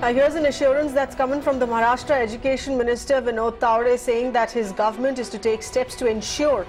Here's an assurance that's coming from the Maharashtra Education Minister Vinod Taure, saying that his government is to take steps to ensure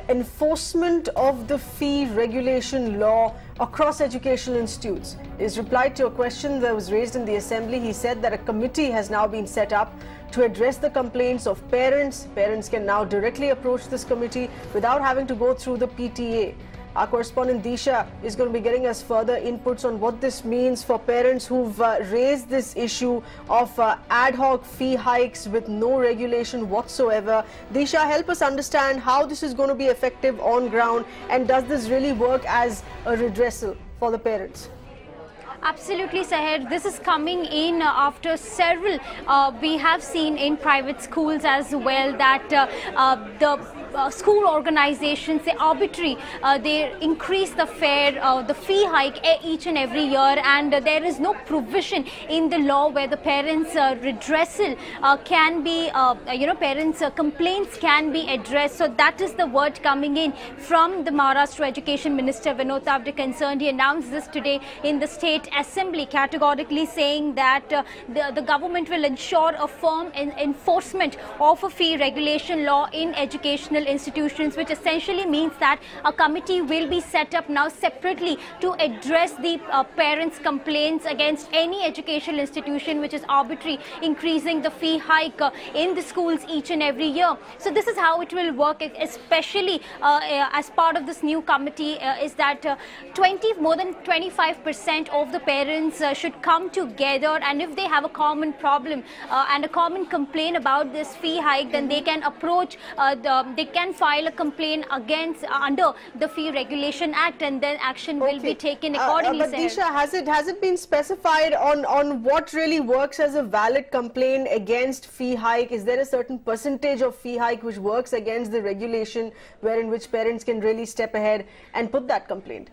enforcement of the fee regulation law across educational institutes. His reply to a question that was raised in the assembly, he said that a committee has now been set up to address the complaints of parents. Parents can now directly approach this committee without having to go through the PTA. Our correspondent Disha is going to be getting us further inputs on what this means for parents who've raised this issue of ad hoc fee hikes with no regulation whatsoever. Disha, help us understand how this is going to be effective on ground, and does this really work as a redressal for the parents? Absolutely, Seher. This is coming in after several, we have seen in private schools as well, that the school organizations, they arbitrary, they increase the fare, the fee hike each and every year, and there is no provision in the law where the parents' redressal can be, parents' complaints can be addressed. So that is the word coming in from the Maharashtra Education Minister Vinod Taure concerned. He announced this today in the State Assembly, categorically saying that the government will ensure a firm enforcement of a fee regulation law in educational institutions, which essentially means that a committee will be set up now separately to address the parents' complaints against any educational institution which is arbitrary, increasing the fee hike in the schools each and every year. So this is how it will work, especially as part of this new committee, is that more than 25% of the parents should come together, and if they have a common problem and a common complaint about this fee hike, then they can approach, they can file a complaint against under the Fee Regulation Act, and then action will be taken accordingly. But Disha, has it been specified on what really works as a valid complaint against fee hike? Is there a certain percentage of fee hike which works against the regulation, wherein which parents can really step ahead and put that complaint?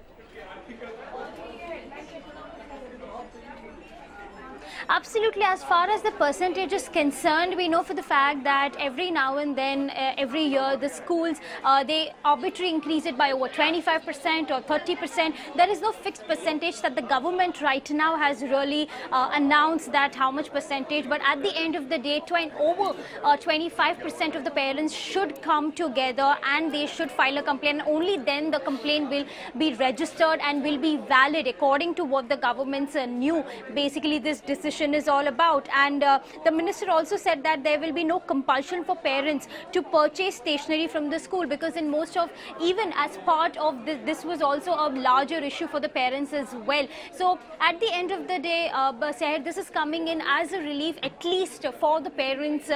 Absolutely. As far as the percentage is concerned, we know for the fact that every now and then, every year, the schools, they arbitrarily increase it by over 25% or 30%. There is no fixed percentage that the government right now has really announced that how much percentage. But at the end of the day, over 25% of the parents should come together and they should file a complaint. Only then the complaint will be registered and will be valid according to what the government's new, basically, this decision is all about. And the minister also said that there will be no compulsion for parents to purchase stationery from the school, because in most of, even as part of this was also a larger issue for the parents as well. So at the end of the day, Seher, this is coming in as a relief, at least for the parents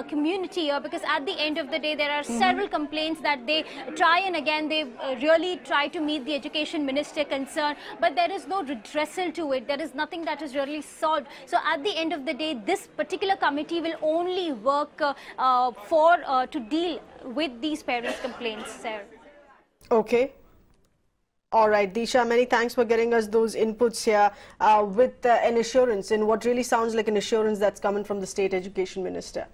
community, because at the end of the day there are several complaints that they try, and again they really try to meet the education minister concern, but there is no redressal to it. There is nothing that is really solved. So at the end of the day, this particular committee will only work to deal with these parents' complaints, sir. Okay. All right, Disha, many thanks for getting us those inputs here with an assurance, in what really sounds like an assurance that's coming from the State Education Minister.